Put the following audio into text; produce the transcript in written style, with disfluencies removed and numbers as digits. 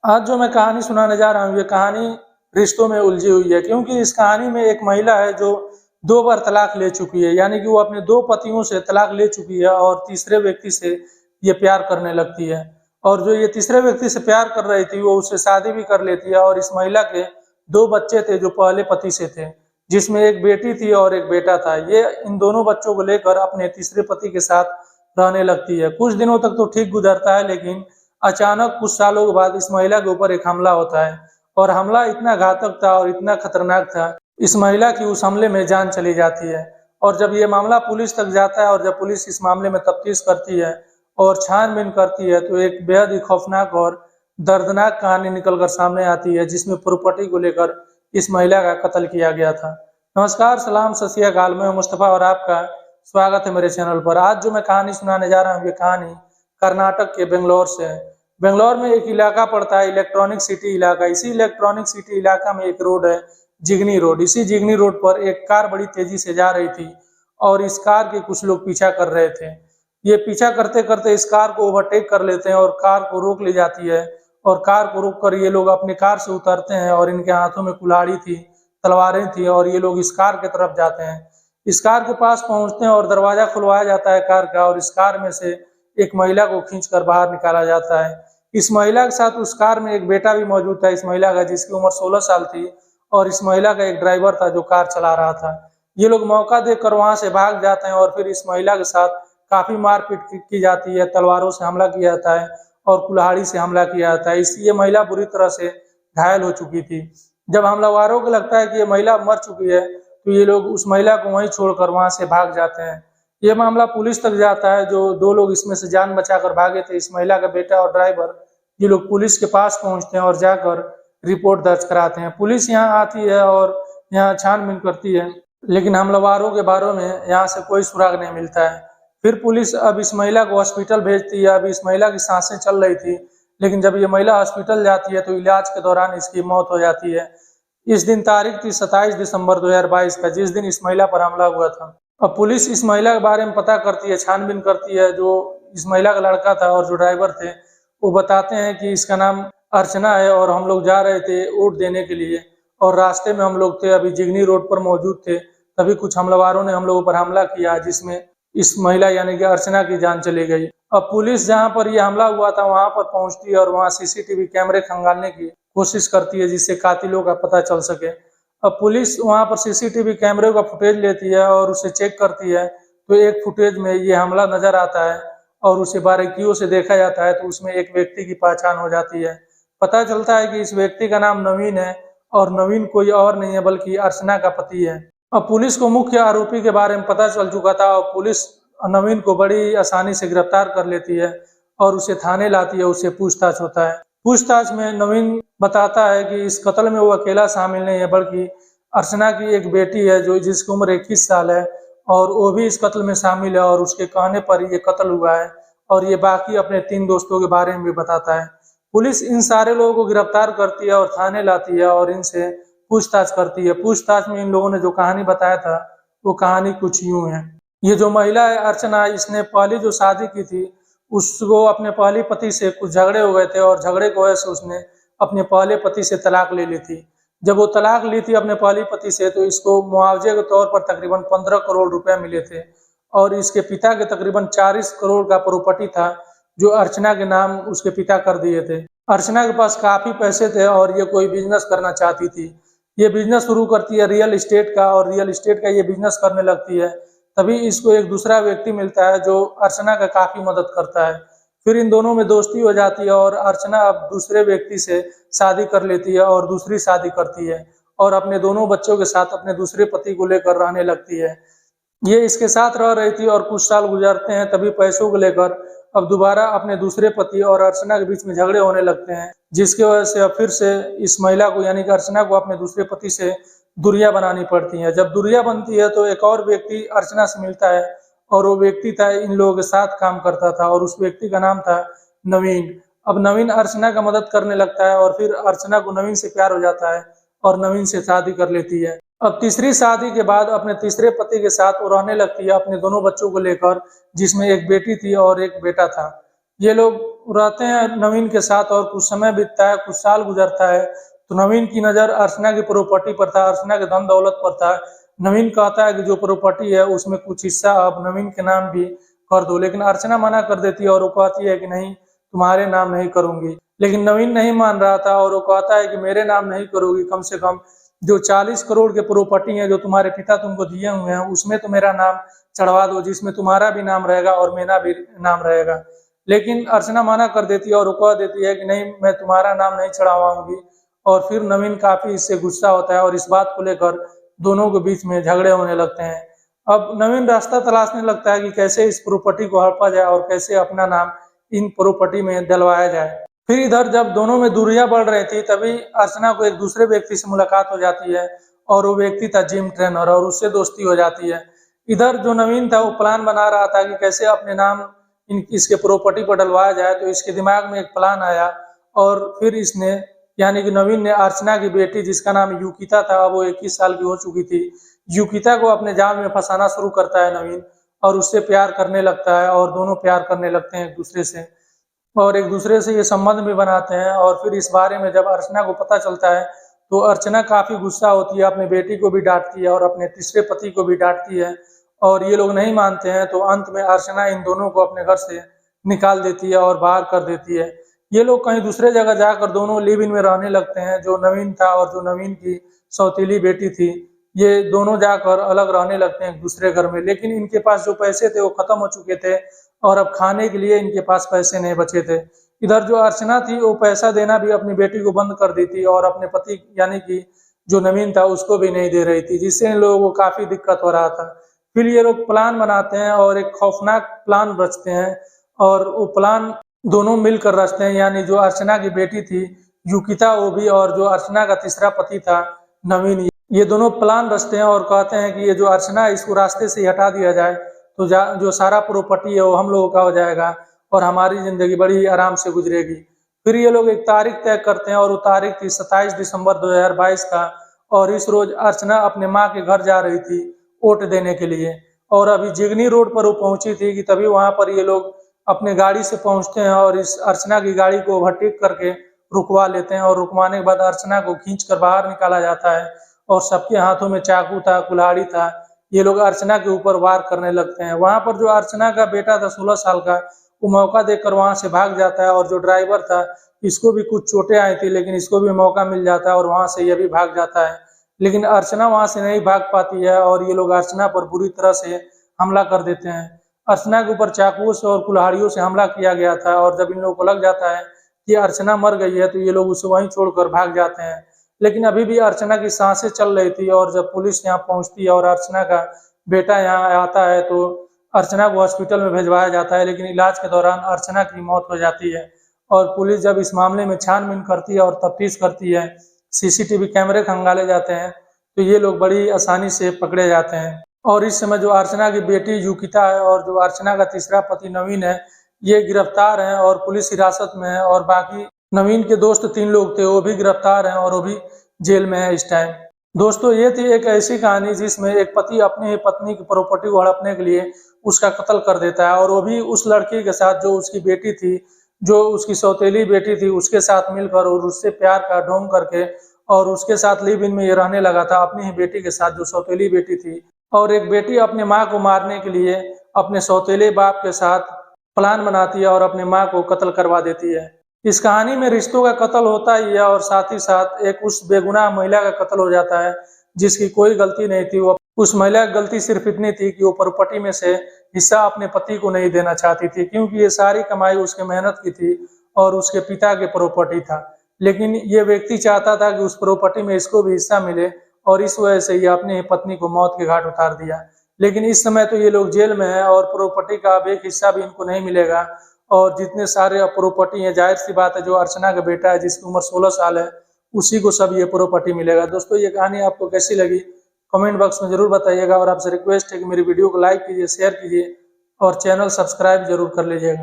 आज जो मैं कहानी सुनाने जा रहा हूँ, ये कहानी रिश्तों में उलझी हुई है, क्योंकि इस कहानी में एक महिला है जो 2 बार तलाक ले चुकी है। यानी कि वो अपने 2 पतियों से तलाक ले चुकी है और तीसरे व्यक्ति से ये प्यार करने लगती है। और जो ये तीसरे व्यक्ति से प्यार कर रही थी, वो उससे शादी भी कर लेती है और इस महिला के 2 बच्चे थे जो पहले पति से थे, जिसमें एक बेटी थी और एक बेटा था। ये इन दोनों बच्चों को लेकर अपने तीसरे पति के साथ रहने लगती है। कुछ दिनों तक तो ठीक गुजरता है, लेकिन अचानक कुछ सालों के बाद इस महिला के ऊपर एक हमला होता है और हमला इतना घातक था और इतना खतरनाक था, इस महिला की उस हमले में जान चली जाती है। और जब ये मामला पुलिस तक जाता है और जब पुलिस इस मामले में तफ्तीश करती है और छानबीन करती है, तो एक बेहद ही खौफनाक और दर्दनाक कहानी निकलकर सामने आती है, जिसमें प्रॉपर्टी को लेकर इस महिला का कत्ल किया गया था। नमस्कार, सलाम, सत श्री अकाल। मैं मुस्तफा और आपका स्वागत है मेरे चैनल पर। आज जो मैं कहानी सुनाने जा रहा हूँ, ये कहानी कर्नाटक के बेंगलोर से है। बेंगलोर में एक इलाका पड़ता है, इलेक्ट्रॉनिक सिटी इलाका। इसी इलेक्ट्रॉनिक सिटी इलाका में एक रोड है, जिगनी रोड। इसी जिगनी रोड पर एक कार बड़ी तेजी से जा रही थी और इस कार के कुछ लोग पीछा कर रहे थे। ये पीछा करते करते इस कार को ओवरटेक कर लेते हैं और कार को रोक ली जाती है। और कार को रोक कर ये लोग अपनी कार से उतरते हैं और इनके हाथों में कुल्हाड़ी थी, तलवारें थी और ये लोग इस कार की तरफ जाते हैं। इस कार के पास पहुंचते हैं और दरवाजा खुलवाया जाता है कार का, और इस कार में से एक महिला को खींचकर बाहर निकाला जाता है। इस महिला के साथ उस कार में एक बेटा भी मौजूद था इस महिला का, जिसकी उम्र 16 साल थी, और इस महिला का एक ड्राइवर था जो कार चला रहा था। ये लोग मौका देखकर वहां से भाग जाते हैं और फिर इस महिला के साथ काफी मारपीट की जाती है, तलवारों से हमला किया जाता है और कुल्हाड़ी से हमला किया जाता है। इसलिए महिला बुरी तरह से घायल हो चुकी थी। जब हमलावरों को लगता है कि ये महिला मर चुकी है, तो ये लोग उस महिला को वहीं छोड़कर वहां से भाग जाते हैं। ये मामला पुलिस तक जाता है। जो 2 लोग इसमें से जान बचाकर भागे थे, इस महिला का बेटा और ड्राइवर, ये लोग पुलिस के पास पहुंचते हैं और जाकर रिपोर्ट दर्ज कराते हैं। पुलिस यहाँ आती है और यहाँ छानबीन करती है, लेकिन हमलावरों के बारे में यहाँ से कोई सुराग नहीं मिलता है। फिर पुलिस अब इस महिला को हॉस्पिटल भेजती है। अभी इस महिला की सांसें चल रही थी, लेकिन जब ये महिला हॉस्पिटल जाती है तो इलाज के दौरान इसकी मौत हो जाती है। इस दिन तारीख थी 27 दिसंबर 2022 का, जिस दिन इस महिला पर हमला हुआ था। अब पुलिस इस महिला के बारे में पता करती है, छानबीन करती है। जो इस महिला का लड़का था और जो ड्राइवर थे, वो बताते हैं कि इसका नाम अर्चना है और हम लोग जा रहे थे वोट देने के लिए, और रास्ते में हम लोग थे, अभी जिगनी रोड पर मौजूद थे, तभी कुछ हमलावरों ने हम लोगों पर हमला किया, जिसमें इस महिला यानी कि अर्चना की जान चली गई। अब पुलिस जहां पर यह हमला हुआ था वहां पर पहुंचती है और वहां सीसीटीवी कैमरे खंगालने की कोशिश करती है, जिससे कातिलों का पता चल सके। अब पुलिस वहां पर सीसीटीवी कैमरे का फुटेज लेती है और उसे चेक करती है, तो एक फुटेज में ये हमला नजर आता है और उसे बारीकियों से देखा जाता है, तो उसमें एक व्यक्ति की पहचान हो जाती है। पता चलता है कि इस व्यक्ति का नाम नवीन है और नवीन कोई और नहीं है बल्कि अर्चना का पति है। अब पुलिस को मुख्य आरोपी के बारे में पता चल चुका था और पुलिस नवीन को बड़ी आसानी से गिरफ्तार कर लेती है और उसे थाने लाती है। उससे पूछताछ होता है। पूछताछ में नवीन बताता है कि इस कत्ल में वो अकेला शामिल नहीं है, बल्कि अर्चना की एक बेटी है जो जिसकी उम्र 21 साल है, और वो भी इस कत्ल में शामिल है और उसके कहने पर ये कत्ल हुआ है। और ये बाकी अपने 3 दोस्तों के बारे में भी बताता है। पुलिस इन सारे लोगों को गिरफ्तार करती है और थाने लाती है और इनसे पूछताछ करती है। पूछताछ में इन लोगों ने जो कहानी बताया था, वो कहानी कुछ यूं है। ये जो महिला है अर्चना, इसने पहली जो शादी की थी, उसको अपने पहले पति से कुछ झगड़े हो गए थे और झगड़े की वजह से उसने अपने पहले पति से तलाक ले ली थी। जब वो तलाक ली थी अपने पहले पति से, तो इसको मुआवजे के तौर पर तकरीबन 15 करोड़ रुपए मिले थे और इसके पिता के तकरीबन 40 करोड़ का प्रॉपर्टी था, जो अर्चना के नाम उसके पिता कर दिए थे। अर्चना के पास काफी पैसे थे और ये कोई बिजनेस करना चाहती थी। ये बिजनेस शुरू करती है रियल एस्टेट का, और रियल एस्टेट का ये बिजनेस करने लगती है। तभी इसको एक दूसरा व्यक्ति मिलता है जो अर्चना का काफी मदद करता है। फिर इन दोनों में दोस्ती हो जाती है और अर्चना अब दूसरे व्यक्ति से शादी कर लेती है और दूसरी शादी करती है और अपने दोनों बच्चों के साथ अपने दूसरे पति को लेकर रहने लगती है। ये इसके साथ रह रही थी और कुछ साल गुजरते हैं, तभी पैसों को लेकर अब दोबारा अपने दूसरे पति और अर्चना के बीच में झगड़े होने लगते हैं, जिसकी वजह से अब फिर से इस महिला को यानी कि अर्चना को अपने दूसरे पति से दूरियां बनानी पड़ती हैं। जब दूरियां बनती है तो एक और व्यक्ति अर्चना से मिलता है और वो व्यक्ति था इन लोगों के साथ काम करता था और उस व्यक्ति का नाम था नवीन। अब नवीन अर्चना का मदद करने लगता है और फिर अर्चना को नवीन से प्यार हो जाता है और नवीन से शादी कर लेती है। अब तीसरी शादी के बाद अपने तीसरे पति के साथ वो रहने लगती है अपने दोनों बच्चों को लेकर, जिसमें एक बेटी थी और एक बेटा था। ये लोग रहते हैं नवीन के साथ और कुछ समय बीतता है, कुछ साल गुजरता है, तो नवीन की नज़र अर्चना की प्रॉपर्टी पर था, अर्चना के धन दौलत पर था। नवीन कहता है कि जो प्रॉपर्टी है उसमें कुछ हिस्सा अब नवीन के नाम भी कर दो, लेकिन अर्चना मना कर देती है और वो कहती है कि नहीं, तुम्हारे नाम नहीं करूंगी। लेकिन नवीन नहीं मान रहा था और वो कहता है कि मेरे नाम नहीं करोगी, कम से कम जो 40 करोड़ के प्रॉपर्टी है जो तुम्हारे पिता तुमको दिए हुए हैं उसमें तो मेरा नाम चढ़वा दो, जिसमें तुम्हारा भी नाम रहेगा और मेरा भी नाम रहेगा। लेकिन अर्चना मना कर देती है और वो कह देती है कि नहीं, मैं तुम्हारा नाम नहीं चढ़ावाऊंगी। और फिर नवीन काफी इससे गुस्सा होता है और इस बात को लेकर दोनों के बीच में झगड़े होने लगते हैं। अब नवीन रास्ता तलाशने लगता है कि कैसे इस प्रॉपर्टी को हड़पा जाए और कैसे अपना नाम इन प्रॉपर्टी में डलवाया जाए। फिर इधर जब दोनों में दूरियां बढ़ रही थी तभी अर्चना को एक दूसरे व्यक्ति से मुलाकात हो जाती है और वो व्यक्ति था जिम ट्रेनर और उससे दोस्ती हो जाती है। इधर जो नवीन था वो प्लान बना रहा था कि कैसे अपने नाम इसके प्रॉपर्टी पर डलवाया जाए, तो इसके दिमाग में एक प्लान आया और फिर इसने यानी कि नवीन ने अर्चना की बेटी जिसका नाम युकिता था, अब वो 21 साल की हो चुकी थी, युकिता को अपने जाल में फंसाना शुरू करता है नवीन और उससे प्यार करने लगता है और दोनों प्यार करने लगते हैं एक दूसरे से और एक दूसरे से ये संबंध भी बनाते हैं। और फिर इस बारे में जब अर्चना को पता चलता है तो अर्चना काफी गुस्सा होती है, अपने बेटी को भी डांटती है और अपने तीसरे पति को भी डांटती है और ये लोग नहीं मानते हैं। तो अंत में अर्चना इन दोनों को अपने घर से निकाल देती है और बाहर कर देती है। ये लोग कहीं दूसरे जगह जाकर दोनों लिव इन में रहने लगते हैं। जो नवीन था और जो नवीन की सौतीली बेटी थी, ये दोनों जाकर अलग रहने लगते हैं एक दूसरे घर में। लेकिन इनके पास जो पैसे थे वो खत्म हो चुके थे और अब खाने के लिए इनके पास पैसे नहीं बचे थे। इधर जो अर्चना थी वो पैसा देना भी अपनी बेटी को बंद कर दी थी और अपने पति यानी कि जो नवीन था उसको भी नहीं दे रही थी, जिससे इन लोगों को काफी दिक्कत हो रहा था। फिर ये लोग प्लान बनाते हैं और एक खौफनाक प्लान रचते हैं और वो प्लान दोनों मिलकर रचते हैं, यानी जो अर्चना की बेटी थी युकिता वो भी और जो अर्चना का तीसरा पति था नवीन, ये दोनों प्लान रचते हैं और कहते हैं कि ये जो अर्चना है इसको रास्ते से हटा दिया जाए तो जो सारा प्रॉपर्टी है वो हम लोगों का हो जाएगा और हमारी जिंदगी बड़ी आराम से गुजरेगी। फिर ये लोग एक तारीख तय करते हैं और वो तारीख थी 27 दिसंबर 2022 का और इस रोज अर्चना अपने माँ के घर जा रही थी वोट देने के लिए और अभी जिगनी रोड पर वो पहुंची थी कि तभी वहां पर ये लोग अपने गाड़ी से पहुंचते हैं और इस अर्चना की गाड़ी को ओवरटेक करके रुकवा लेते हैं और रुकवाने के बाद अर्चना को खींच कर बाहर निकाला जाता है और सबके हाथों में चाकू था, कुल्हाड़ी था। ये लोग अर्चना के ऊपर वार करने लगते हैं। वहां पर जो अर्चना का बेटा था 16 साल का, वो मौका देकर वहां से भाग जाता है और जो ड्राइवर था इसको भी कुछ चोटें आई थी लेकिन इसको भी मौका मिल जाता है और वहां से ये भी भाग जाता है। लेकिन अर्चना वहां से नहीं भाग पाती है और ये लोग अर्चना पर बुरी तरह से हमला कर देते हैं। अर्चना के ऊपर चाकुओं से और कुल्हाड़ियों से हमला किया गया था और जब इन लोगों को लग जाता है कि अर्चना मर गई है तो ये लोग उसे वहीं छोड़कर भाग जाते हैं। लेकिन अभी भी अर्चना की सांसें चल रही थी और जब पुलिस यहाँ पहुंचती है और अर्चना का बेटा यहाँ आता है तो अर्चना को हॉस्पिटल में भिजवाया जाता है, लेकिन इलाज के दौरान अर्चना की मौत हो जाती है। और पुलिस जब इस मामले में छानबीन करती है और तफ्तीश करती है, सीसीटीवी कैमरे खंगाले जाते हैं, तो ये लोग बड़ी आसानी से पकड़े जाते हैं। और इस समय जो अर्चना की बेटी युकिता है और जो अर्चना का तीसरा पति नवीन है, ये गिरफ्तार हैं और पुलिस हिरासत में है और बाकी नवीन के दोस्त 3 लोग थे वो भी गिरफ्तार हैं और वो भी जेल में है इस टाइम। दोस्तों, ये थी एक ऐसी कहानी जिसमें एक पति अपनी ही पत्नी की प्रॉपर्टी को हड़पने के लिए उसका कत्ल कर देता है और वो भी उस लड़की के साथ जो उसकी बेटी थी, जो उसकी सौतेली बेटी थी, उसके साथ मिलकर और उससे प्यार का ढोंग करके और उसके साथ लिव इन में ये रहने लगा था अपनी ही बेटी के साथ जो सौतेली बेटी थी। और एक बेटी अपने माँ को मारने के लिए अपने सौतेले बाप के साथ प्लान बनाती है और अपने माँ को कत्ल करवा देती है। इस कहानी में रिश्तों का कत्ल होता ही है और साथ ही साथ एक उस बेगुनाह महिला का कत्ल हो जाता है जिसकी कोई गलती नहीं थी। वो उस महिला की गलती सिर्फ इतनी थी कि वो प्रॉपर्टी में से हिस्सा अपने पति को नहीं देना चाहती थी, क्योंकि ये सारी कमाई उसके मेहनत की थी और उसके पिता के प्रॉपर्टी था। लेकिन ये व्यक्ति चाहता था कि उस प्रॉपर्टी में इसको भी हिस्सा मिले और इस वजह से ये अपनी पत्नी को मौत के घाट उतार दिया। लेकिन इस समय तो ये लोग जेल में है और प्रॉपर्टी का अब एक हिस्सा भी इनको नहीं मिलेगा और जितने सारे प्रॉपर्टी है, जाहिर सी बात है जो अर्चना का बेटा है जिसकी उम्र 16 साल है उसी को सब ये प्रॉपर्टी मिलेगा। दोस्तों, ये कहानी आपको कैसी लगी कमेंट बॉक्स में जरूर बताइएगा और आपसे रिक्वेस्ट है कि मेरी वीडियो को लाइक कीजिए, शेयर कीजिए और चैनल सब्सक्राइब जरूर कर लीजिएगा।